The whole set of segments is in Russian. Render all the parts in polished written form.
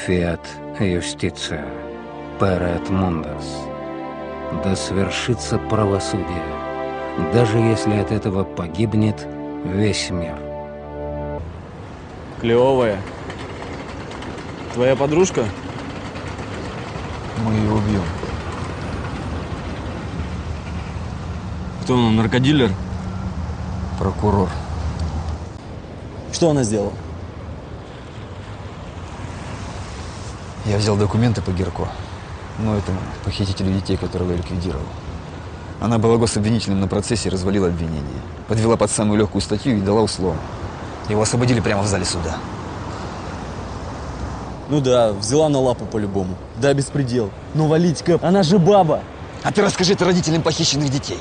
Fiat Justitia, Pereat Mundus. Да свершится правосудие, даже если от этого погибнет весь мир. Клевая. Твоя подружка? Мы ее убьем. Кто он, наркодилер? Прокурор. Что она сделала? Я взял документы по Герко. Но это похитителю детей, которого я ликвидировал. Она была гособвинителем на процессе и развалила обвинение. Подвела под самую легкую статью и дала условно. Его освободили прямо в зале суда. Ну да, взяла на лапу по-любому. Да, беспредел. Ну валить, Кэп, она же баба. А ты расскажи это родителям похищенных детей.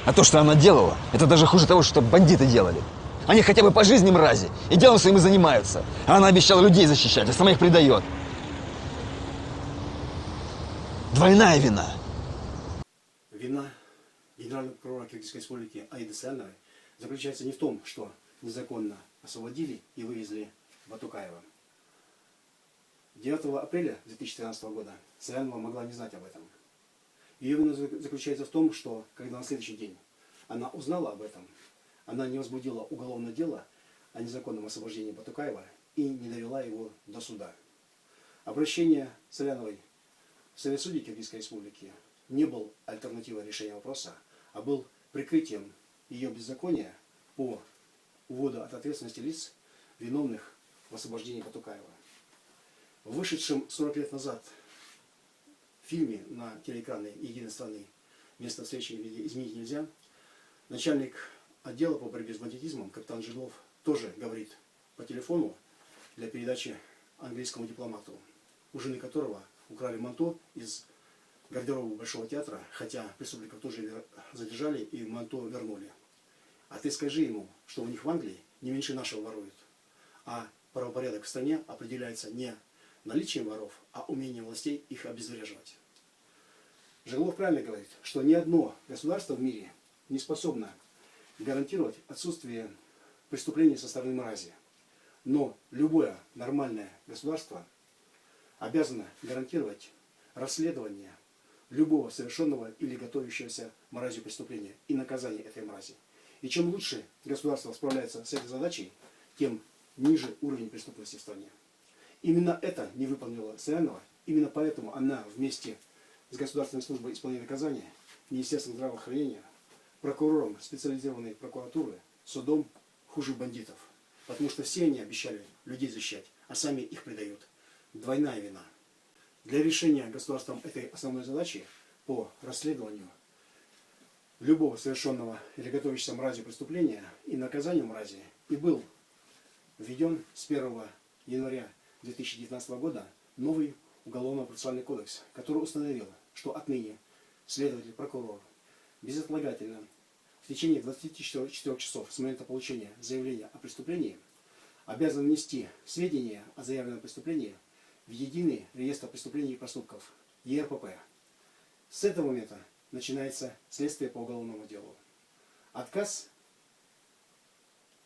А то, что она делала, это даже хуже того, что бандиты делали. Они хотя бы по жизни мрази, и делом своим и занимаются. А она обещала людей защищать, а сама их предает. Двойная вина. Вина генерального прокурора Киргизской республики Аиды Саляновой заключается не в том, что незаконно освободили и вывезли Батукаева. 9 апреля 2013 года Салянова могла не знать об этом. Ее вина заключается в том, что когда на следующий день она узнала об этом, она не возбудила уголовное дело о незаконном освобождении Батукаева и не довела его до суда. Обращение Саляновой в Совет судей Киргизской республики не был альтернативой решения вопроса, а был прикрытием ее беззакония по уводу от ответственности лиц, виновных в освобождении Батукаева. В вышедшем 40 лет назад фильме на телеэкраны «Единой страны» «Место встречи изменить нельзя» начальник отдела по борьбе с бандитизмом капитан Жиглов тоже говорит по телефону для передачи английскому дипломату, у жены которого украли манто из гардероба Большого театра, хотя преступников тоже задержали и манто вернули. А ты скажи ему, что у них в Англии не меньше нашего воруют, а правопорядок в стране определяется не наличием воров, а умением властей их обезвреживать. Жиглов правильно говорит, что ни одно государство в мире не способно гарантировать отсутствие преступлений со стороны мрази. Но любое нормальное государство обязано гарантировать расследование любого совершенного или готовящегося мразью преступления и наказание этой мрази. И чем лучше государство справляется с этой задачей, тем ниже уровень преступности в стране. Именно это не выполнила Салянова, именно поэтому она вместе с Государственной службой исполнения наказания, Министерством здравоохранения, прокурором специализированной прокуратуры, судом хуже бандитов. Потому что все они обещали людей защищать, а сами их предают. Двойная вина. Для решения государством этой основной задачи по расследованию любого совершенного или готовящегося мразью преступления и наказанию мрази и был введен с 1 января 2019 года новый Уголовно-процессуальный кодекс, который установил, что отныне следователь, прокурор безотлагательно в течение 24 часов с момента получения заявления о преступлении обязан внести сведения о заявленном преступлении в единый реестр преступлений и проступков ЕРПП. С этого момента начинается следствие по уголовному делу. Отказ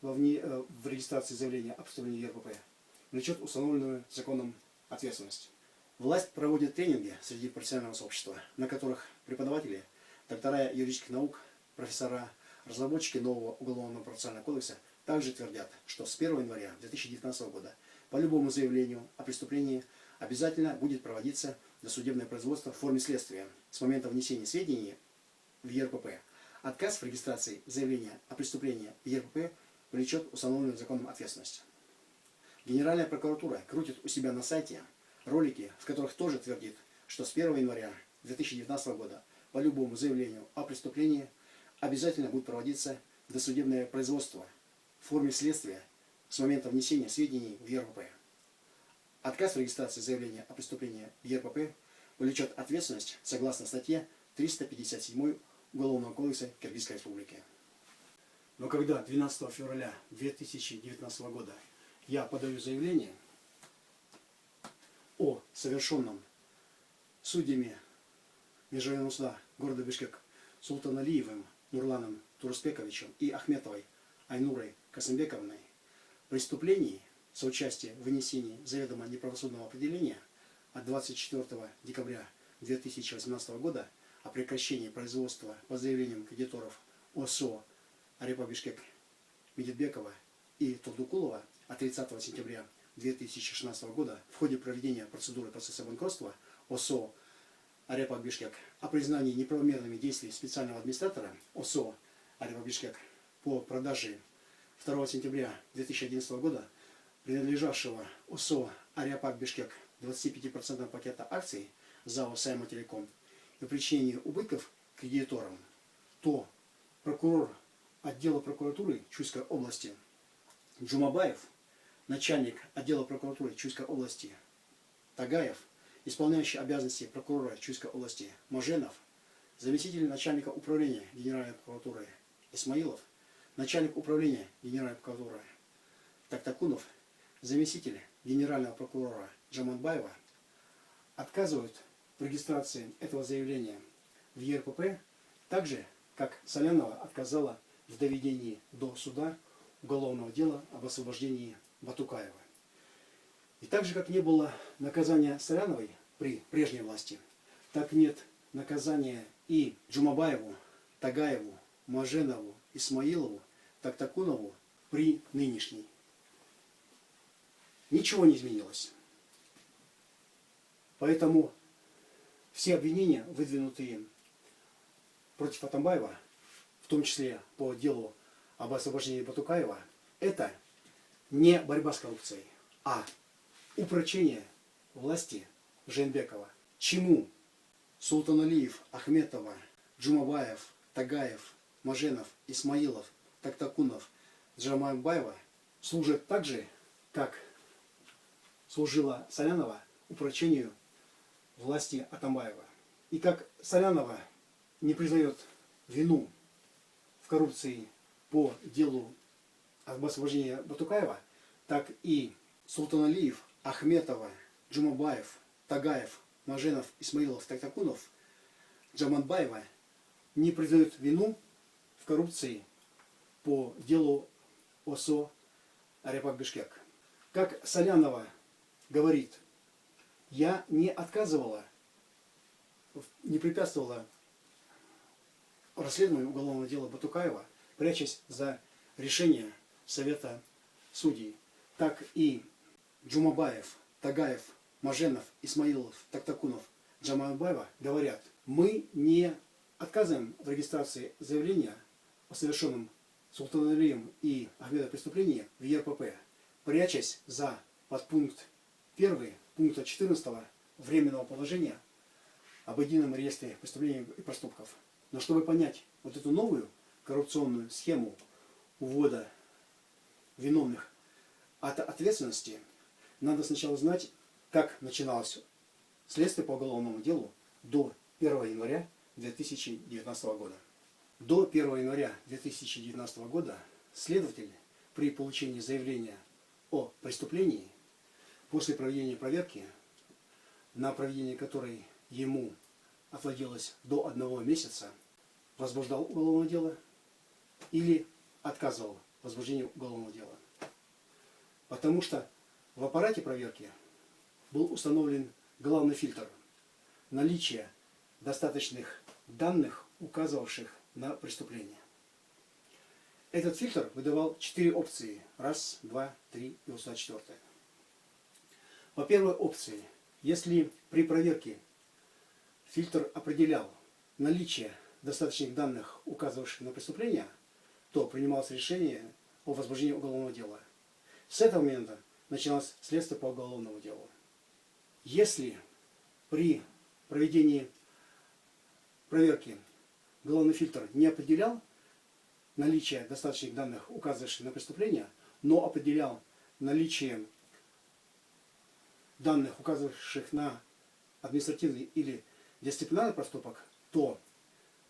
в регистрации заявления о преступлении ЕРПП влечет установленную законом ответственность. Власть проводит тренинги среди профессионального сообщества, на которых преподаватели, доктора юридических наук, профессора, разработчики нового Уголовного процессуального кодекса также твердят, что с 1 января 2019 года по любому заявлению о преступлении обязательно будет проводиться досудебное производство в форме следствия с момента внесения сведений в ЕРПП. Отказ в регистрации заявления о преступлении в ЕРПП влечет установленную законом ответственность. Генеральная прокуратура крутит у себя на сайте ролики, в которых тоже твердит, что с 1 января 2019 года по любому заявлению о преступлении обязательно будет проводиться досудебное производство в форме следствия с момента внесения сведений в ЕРПП. Отказ в регистрации заявления о преступлении в ЕРПП повлечет ответственность согласно статье 357 Уголовного кодекса Киргизской республики. Но когда 12 февраля 2019 года я подаю заявление о совершенном судьями Межрайонного суда города Бишкек Султаналиевым Нурланом Турспековичем и Ахметовой Айнурой Касымбековной преступлений, соучастие в вынесении заведомо неправосудного определения от 24 декабря 2018 года о прекращении производства по заявлениям кредиторов ОСО Арепа Бишкек Медетбекова и Турдукулова от 30 сентября 2016 года в ходе проведения процедуры процесса банкротства ОСО Арепа Бишкек о признании неправомерными действий специального администратора ОСО Арепа Бишкек по продаже 2 сентября 2011 года принадлежавшего ОСО Ариапак Бишкек 25% пакета акций ЗАО Сайма Телеком и причинению убытков кредиторам, то прокурор отдела прокуратуры Чуйской области Джумабаев, начальник отдела прокуратуры Чуйской области Тагаев, исполняющий обязанности прокурора Чуйской области Моженов, заместитель начальника управления Генеральной прокуратуры Исмаилов, начальник управления Генеральной прокуратуры Тактакунов, заместитель генерального прокурора Джаманбаева отказывают в регистрации этого заявления в ЕРПП, так же, как Солянова отказала в доведении до суда уголовного дела об освобождении Батукаева. И так же, как не было наказания Соляновой при прежней власти, так нет наказания и Джумабаеву, Тагаеву, Моженову, Исмаилову, Тактакунову при нынешней. Ничего не изменилось. Поэтому все обвинения, выдвинутые против Атамбаева, в том числе по делу об освобождении Батукаева, это не борьба с коррупцией, а упрочение власти Жээнбекова. Чему Султаналиев, Ахметова, Джумабаев, Тагаев, Моженов, Исмаилов, Тактакунов, Джаманбаева служат так же, как служила Солянова упрочению власти Атамбаева. И как Солянова не признает вину в коррупции по делу об освобождении Батукаева, так и Султаналиев, Ахметова, Джумабаев, Тагаев, Моженов, Исмаилов, Тактакунов, Джаманбаева не признают вину в коррупции по делу ОСО Арепак Бишкек. Как Солянова говорит, я не отказывала, не препятствовала расследованию уголовного дела Батукаева, прячась за решение Совета судей. Так и Джумабаев, Тагаев, Моженов, Исмаилов, Тактакунов, Джаманбаева говорят, мы не отказываем в регистрации заявления о совершенном Султаналием и Ахмедовым преступлении в ЕРПП, прячась за подпункт 1 пункта 14 временного положения об едином реестре преступлений и проступков. Но чтобы понять вот эту новую коррупционную схему увода виновных от ответственности, надо сначала знать, как начиналось следствие по уголовному делу до 1 января 2019 года. До 1 января 2019 года следователь при получении заявления о преступлении после проведения проверки, на проведение которой ему отводилось до 1 месяца, возбуждал уголовное дело или отказывал в возбуждении уголовного дела. Потому что в аппарате проверки был установлен главный фильтр – наличие достаточных данных, указывавших на преступление. Этот фильтр выдавал 4 опции – 1, 2, 3 и 4. По первой опции, если при проверке фильтр определял наличие достаточных данных, указывавших на преступление, то принималось решение о возбуждении уголовного дела. С этого момента начиналось следствие по уголовному делу. Если при проведении проверки главный фильтр не определял наличие достаточных данных, указывающих на преступление, но определял наличие данных, указывающих на административный или дисциплинарный проступок, то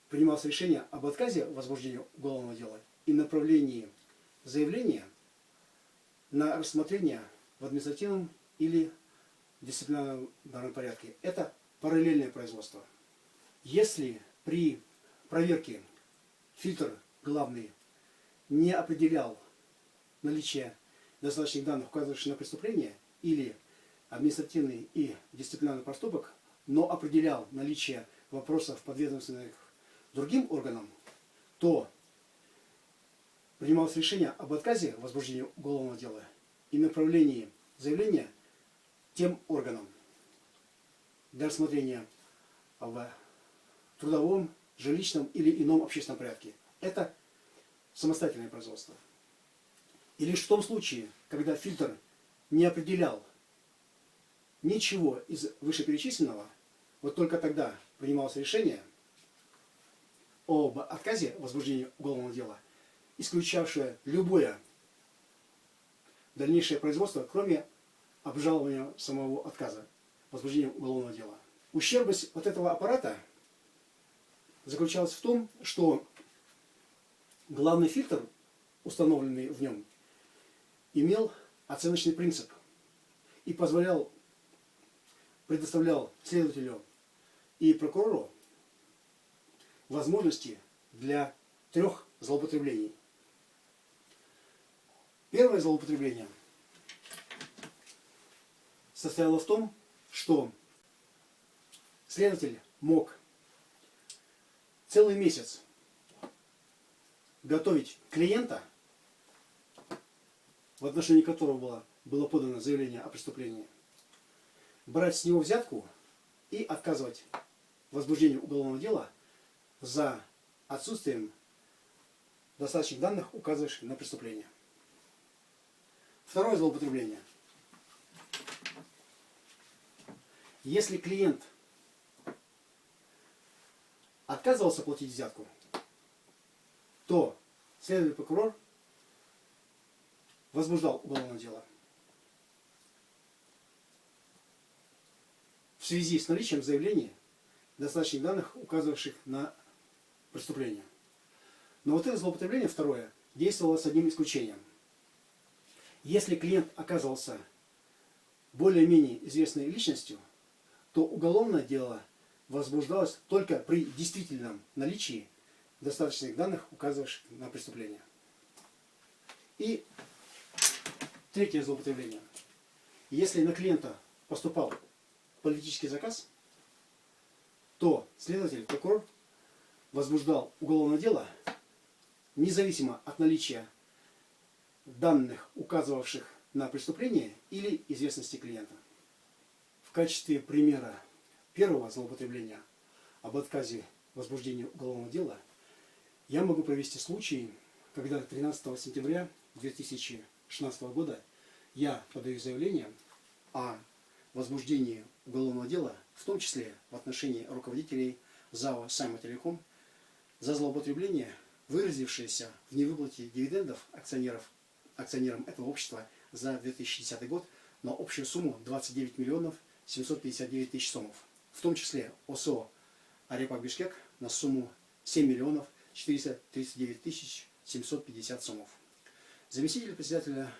принималось решение об отказе в возбуждении уголовного дела и направлении заявления на рассмотрение в административном или дисциплинарном порядке. Это параллельное производство. Если при проверке фильтр главный не определял наличие достаточных данных, указывающих на преступление, или административный и дисциплинарный проступок, но определял наличие вопросов подведомственных другим органам, то принималось решение об отказе в возбуждении уголовного дела и направлении заявления тем органам для рассмотрения в трудовом, жилищном или ином общественном порядке. Это самостоятельное производство. И лишь в том случае, когда фильтр не определял ничего из вышеперечисленного, вот только тогда принималось решение об отказе в возбуждении уголовного дела, исключавшее любое дальнейшее производство, кроме обжалования самого отказа в возбуждении уголовного дела. Ущербность вот этого аппарата заключалась в том, что главный фильтр, установленный в нем, имел оценочный принцип и предоставлял следователю и прокурору возможности для 3 злоупотреблений. Первое злоупотребление состояло в том, что следователь мог целый месяц готовить клиента, в отношении которого было подано заявление о преступлении, брать с него взятку и отказывать в возбуждении уголовного дела за отсутствием достаточных данных, указывающих на преступление. Второе злоупотребление. Если клиент отказывался платить взятку, то следователь прокурор возбуждал уголовное дело в связи с наличием заявления достаточных данных, указывающих на преступление. Но вот это злоупотребление второе действовало с одним исключением. Если клиент оказывался более-менее известной личностью, то уголовное дело возбуждалось только при действительном наличии достаточных данных, указывающих на преступление. И третье злоупотребление. Если на клиента поступал политический заказ, то следователь, прокурор возбуждал уголовное дело независимо от наличия данных, указывавших на преступление или известности клиента. В качестве примера первого злоупотребления об отказе в возбуждении уголовного дела я могу привести случай, когда 13 сентября 2016 года я подаю заявление о возбуждении уголовного дела, в том числе в отношении руководителей ЗАО «Саймон-Телеком», за злоупотребление, выразившееся в невыплате дивидендов акционерам этого общества за 2010 год на общую сумму 29 миллионов 759 тысяч сомов, в том числе ОСО «Арепак Бишкек» на сумму 7 миллионов 439 тысяч 750 сомов. Заместитель председателя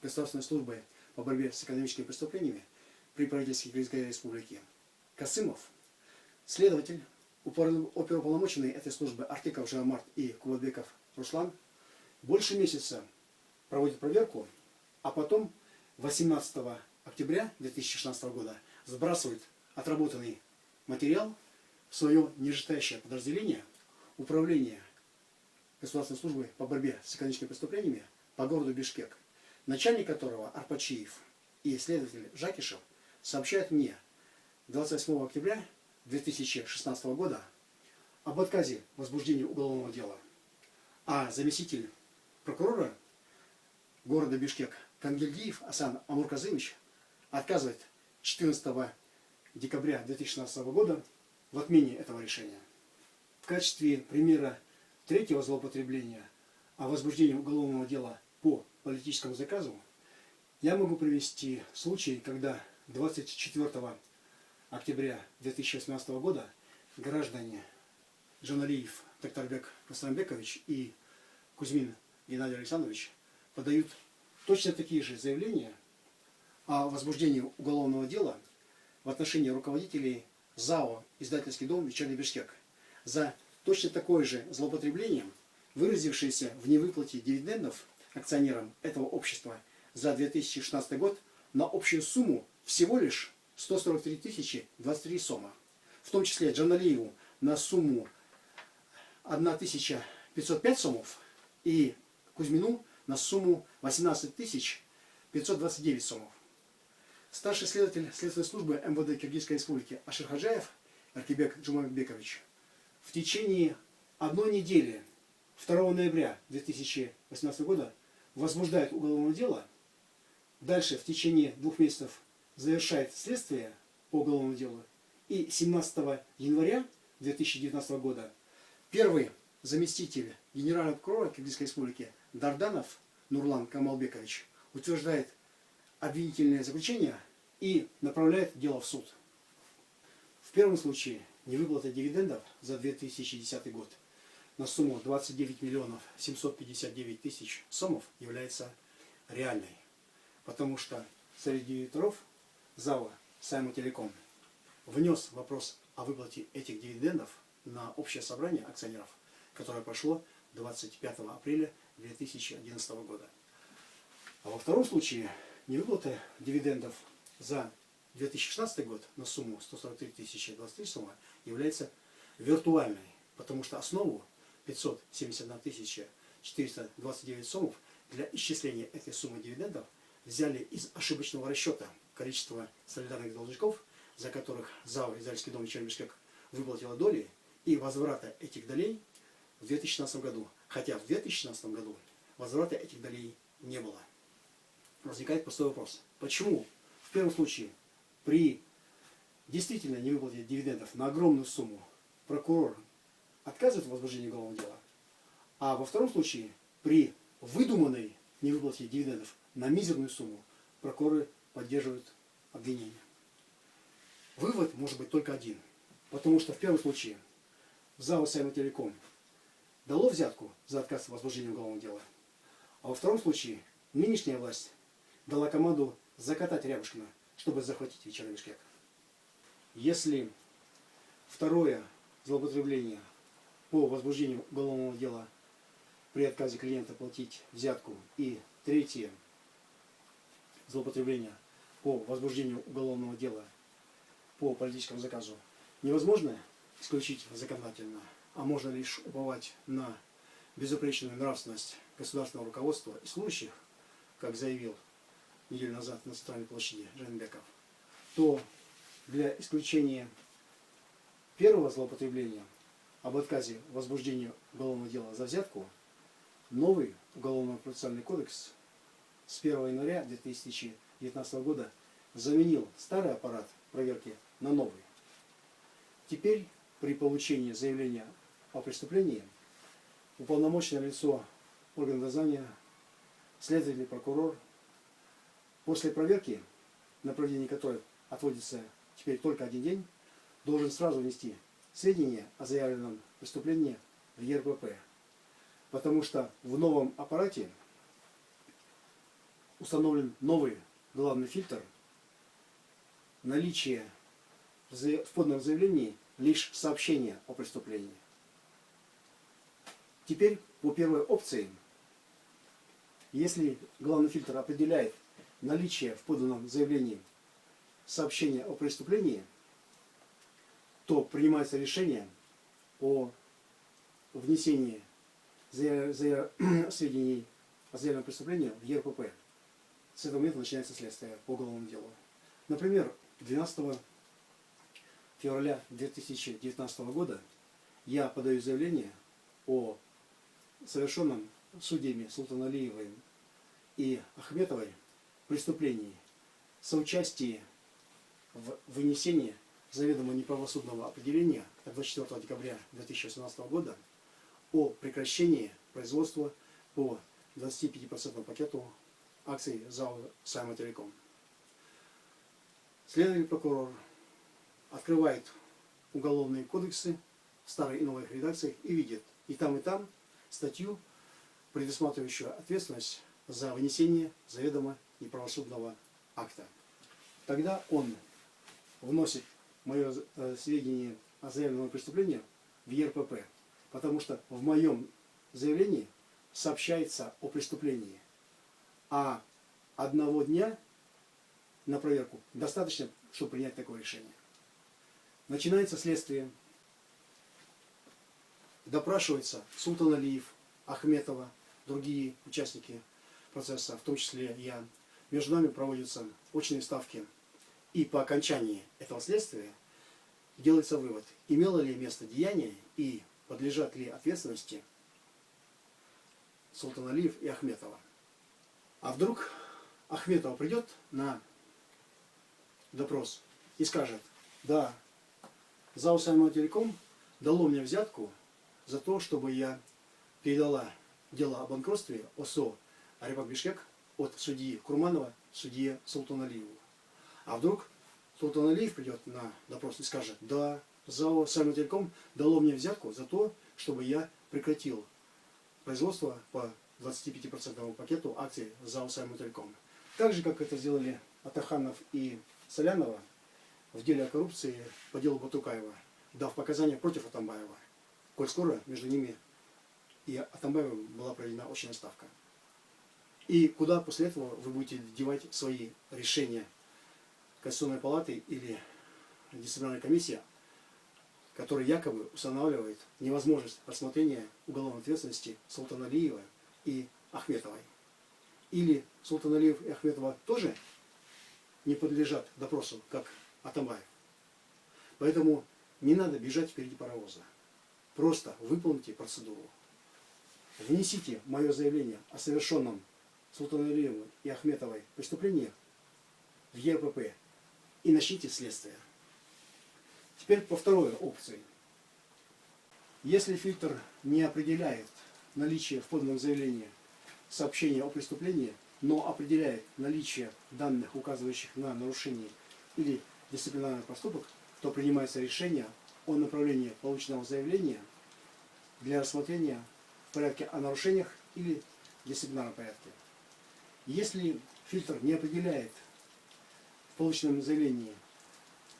Государственной службы по борьбе с экономическими преступлениями при правительстве Кыргызской Республики Касымов, следователь, оперуполномоченные этой службы Артыков Жамарт и Кубатбеков Руслан больше месяца проводят проверку, а потом 18 октября 2016 года сбрасывают отработанный материал в свое нижестоящее подразделение Управления Государственной службы по борьбе с экономическими преступлениями по городу Бишкек, начальник которого Арпачиев и следователь Жакишев сообщают мне 28 октября 2016 года об отказе в возбуждении уголовного дела, а заместитель прокурора города Бишкек Кангельдиев Асан Амурказович отказывает 14 декабря 2016 года в отмене этого решения. В качестве примера третьего злоупотребления о возбуждении уголовного дела по политическому заказу я могу привести случай, когда 24 октября 2018 года граждане Джаналиев Токтарбек Рустамбекович и Кузьмин Геннадий Александрович подают точно такие же заявления о возбуждении уголовного дела в отношении руководителей ЗАО «Издательский дом Вечерний Бишкек» за точно такое же злоупотребление, выразившееся в невыплате дивидендов акционерам этого общества за 2016 год на общую сумму всего лишь 143 тысячи 23 сома. В том числе Джаналиеву на сумму 1505 сомов и Кузьмину на сумму 18 529 сомов. Старший следователь Следственной службы МВД Киргизской Республики Аширхаджаев Аркибек Джумабекович в течение одной недели 2 ноября 2018 года возбуждает уголовное дело, дальше в течение 2 месяцев завершает следствие по уголовному делу, и 17 января 2019 года первый заместитель генерального прокурора Киргизской Республики Дарданов Нурлан Камалбекович утверждает обвинительное заключение и направляет дело в суд. В первом случае невыплата дивидендов за 2010 год на сумму 29 миллионов 759 тысяч сомов является реальной, потому что Совет директоров ЗАО «Саймонтелеком» внес вопрос о выплате этих дивидендов на общее собрание акционеров, которое прошло 25 апреля 2011 года. А во втором случае невыплата дивидендов за 2016 год на сумму 143 тысячи 23 сомы является виртуальной, потому что основу 571 тысяча 429 сомов для исчисления этой суммы дивидендов взяли из ошибочного расчета количества солидарных должников, за которых ЗАО «Израильский дом Вечербишкек» выплатила доли, и возврата этих долей в 2016 году. Хотя в 2016 году возврата этих долей не было. Возникает простой вопрос. Почему в первом случае при действительно невыплате дивидендов на огромную сумму прокурор отказывает в возбуждении уголовного дела, а во втором случае при выдуманной невыплате дивидендов на мизерную сумму прокуроры поддерживают обвинение? Вывод может быть только один. Потому что в первом случае ЗАО «Саймонтелеком» дало взятку за отказ в возбуждении уголовного дела, а во втором случае нынешняя власть дала команду закатать Рябушкина, чтобы захватить Вечерний Бишкек. Если второе злоупотребление по возбуждению уголовного дела при отказе клиента платить взятку и третье злоупотребление по возбуждению уголовного дела по политическому заказу невозможно исключить законодательно, а можно лишь уповать на безупречную нравственность государственного руководства и служащих, как заявил неделю назад на Центральной площади Жээнбеков, то для исключения первого злоупотребления об отказе в возбуждении уголовного дела за взятку новый Уголовно-процессуальный кодекс с 1 января 2019 года заменил старый аппарат проверки на новый. Теперь при получении заявления о преступлении уполномоченное лицо органа дознания, следователь, прокурор, после проверки, на проведение которой отводится теперь только 1 день, должен сразу внести сведения о заявленном преступлении в ЕРПП. Потому что в новом аппарате установлен новый главный фильтр наличия в поданном заявлении лишь сообщения о преступлении. Теперь по первой опции, если главный фильтр определяет наличие в поданном заявлении сообщения о преступлении, то принимается решение о внесении сведений о заявленном преступлении в ЕРПП. С этого момента начинается следствие по уголовному делу. Например, 12 февраля 2019 года я подаю заявление о совершенном судьями Султаналиевой и Ахметовой преступлении соучастии в вынесении заведомо неправосудного определения от 24 декабря 2018 года о прекращении производства по 25% пакету акций ЗАО «Саймонтелеком». Следователь прокурор открывает уголовные кодексы в старой и новых редакциях и видит и там статью, предусматривающую ответственность за вынесение заведомо неправосудного акта. Тогда он вносит мое сведение о заявленном преступлении в ЕРПП, потому что в моем заявлении сообщается о преступлении. А одного дня на проверку достаточно, чтобы принять такое решение. Начинается следствие. Допрашивается Султан Алиев, Ахметова, другие участники процесса, в том числе я. Между нами проводятся очные ставки. И по окончании этого следствия делается вывод, имело ли место деяние и подлежат ли ответственности Султан Алиев и Ахметова. А вдруг Ахметова придет на допрос и скажет: да, ЗАО «Сальмателеком» дало мне взятку за то, чтобы я передала дело о банкротстве ОСО «Арипак Бишкек» от судьи Курманова судье Султану Алиеву. А вдруг Султан Алиев придет на допрос и скажет: да, ЗАО «Сальмателеком» дало мне взятку за то, чтобы я прекратил производство по 25% пакету акций ЗАО «Сальмателеком». Так же, как это сделали Атаханов и Солянова в деле о коррупции по делу Батукаева, дав показания против Атамбаева, коль скоро между ними и Атамбаевым была проведена очная ставка. И куда после этого вы будете девать свои решения Конституционной палаты или дисциплинарной комиссии, которая якобы устанавливает невозможность рассмотрения уголовной ответственности Султана Алиева и Ахметовой? Или Султан Алиев и Ахметова тоже не подлежат допросу, как Атамбаев? Поэтому не надо бежать впереди паровоза. Просто выполните процедуру. Внесите мое заявление о совершенном Султаном Алиевым и Ахметовой преступлении в ЕРПП и начните следствие. Теперь по второй опции. Если фильтр не определяет наличие в поданном заявлении сообщения о преступлении, но определяет наличие данных, указывающих на нарушение или дисциплинарный проступок, то принимается решение о направлении полученного заявления для рассмотрения в порядке о нарушениях или дисциплинарном порядке. Если фильтр не определяет в полученном заявлении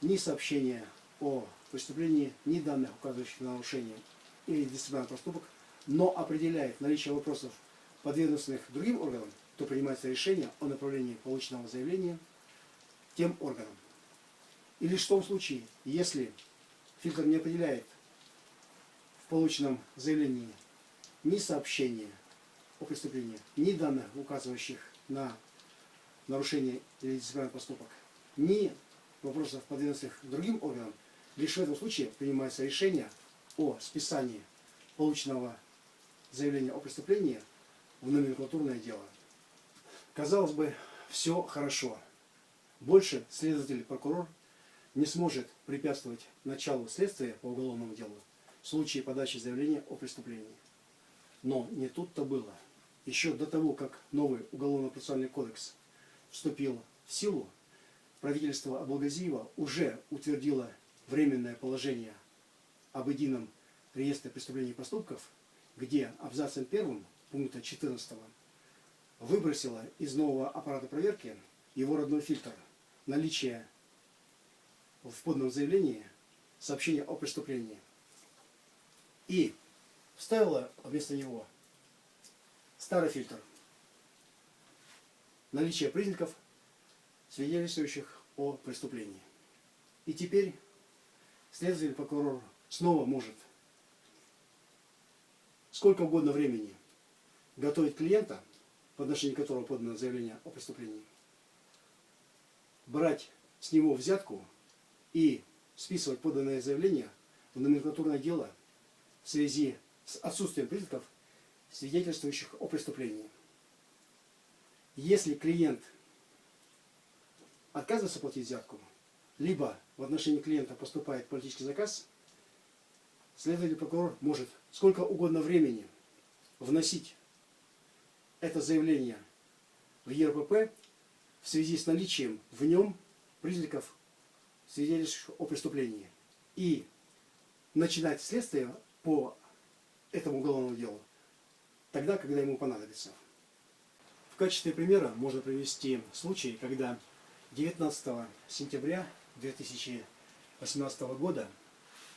ни сообщения о преступлении, ни данных, указывающих на нарушение или дисциплинарный проступок, но определяет наличие вопросов, подведомственных другим органам, то принимается решение о направлении полученного заявления тем органам. И лишь в том случае, если фильтр не определяет в полученном заявлении ни сообщения о преступлении, ни данных, указывающих на нарушение или дисциплинарный поступок, ни вопросов, подведомственных другим органам, лишь в этом случае принимается решение о списании полученного заявления о преступлении в номенклатурное дело. Казалось бы, все хорошо. Больше следователь, прокурор не сможет препятствовать началу следствия по уголовному делу в случае подачи заявления о преступлении. Но не тут-то было. Еще до того, как новый уголовно-процессуальный кодекс вступил в силу, правительство Абылгазиева уже утвердило временное положение об едином реестре преступлений и проступков, где абзацем 1 пункта 14 выбросило из нового аппарата проверки его родной фильтр наличие в поданном заявлении сообщения о преступлении и вставила вместо него старый фильтр наличие признаков, свидетельствующих о преступлении. И теперь следователь, прокурор снова может сколько угодно времени готовить клиента, в отношении которого подано заявление о преступлении, брать с него взятку и списывать поданное заявление в номенклатурное дело в связи с отсутствием признаков, свидетельствующих о преступлении. Если клиент отказывается платить взятку, либо в отношении клиента поступает политический заказ, следователь прокурор может сколько угодно времени вносить это заявление в ЕРПП в связи с наличием в нем признаков, свидетельствующих о преступлении, и начинать следствие по этому уголовному делу тогда, когда ему понадобится. В качестве примера можно привести случай, когда 19 сентября 2018 года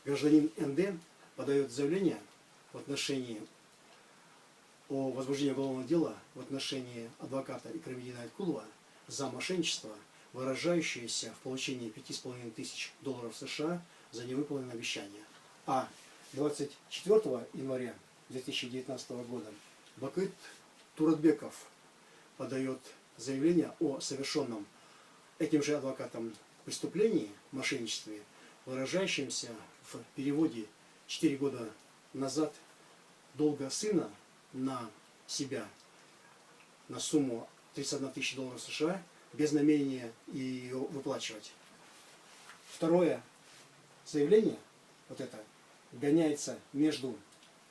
гражданин НД подает заявление в отношении о возбуждении уголовного дела в отношении адвоката Икрамидина Айткулова за мошенничество, выражающееся в получении $5500 США за невыполненное обещание. А 24 января 2019 года Бакыт Туратбеков подает заявление о совершенном этим же адвокатом преступлении, мошенничестве, выражающемся в переводе 4 года назад долга сына на себя на сумму $31 000 США без намерения ее выплачивать. Второе заявление, вот это, гоняется между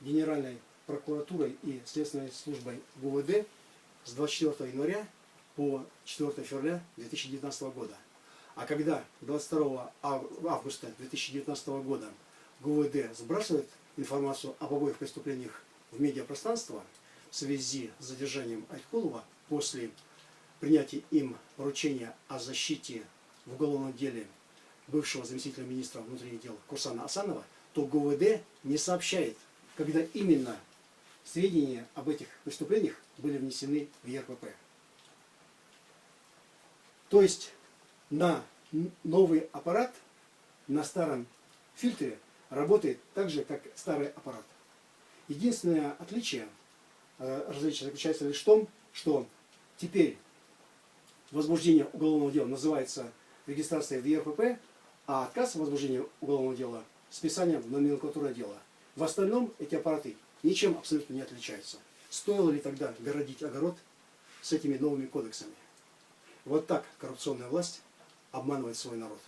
Генеральной прокуратурой и Следственной службой ГУВД с 24 января по 4 февраля 2019 года. А когда 22 августа 2019 года ГУВД сбрасывает информацию об обоих преступлениях в медиапространство в связи с задержанием Айткулова после принятия им поручения о защите в уголовном деле бывшего заместителя министра внутренних дел Курсана Асанова, то ГУВД не сообщает, когда именно сведения об этих преступлениях были внесены в ЕРПП. То есть на новый аппарат на старом фильтре работает так же, как старый аппарат. Единственное отличие заключается лишь в том, что теперь возбуждение уголовного дела называется регистрацией в ЕРПП, а отказ в возбуждении уголовного дела списанием в номенклатуру дела. В остальном эти аппараты ничем абсолютно не отличаются. Стоило ли тогда городить огород с этими новыми кодексами? Вот так коррупционная власть обманывает свой народ.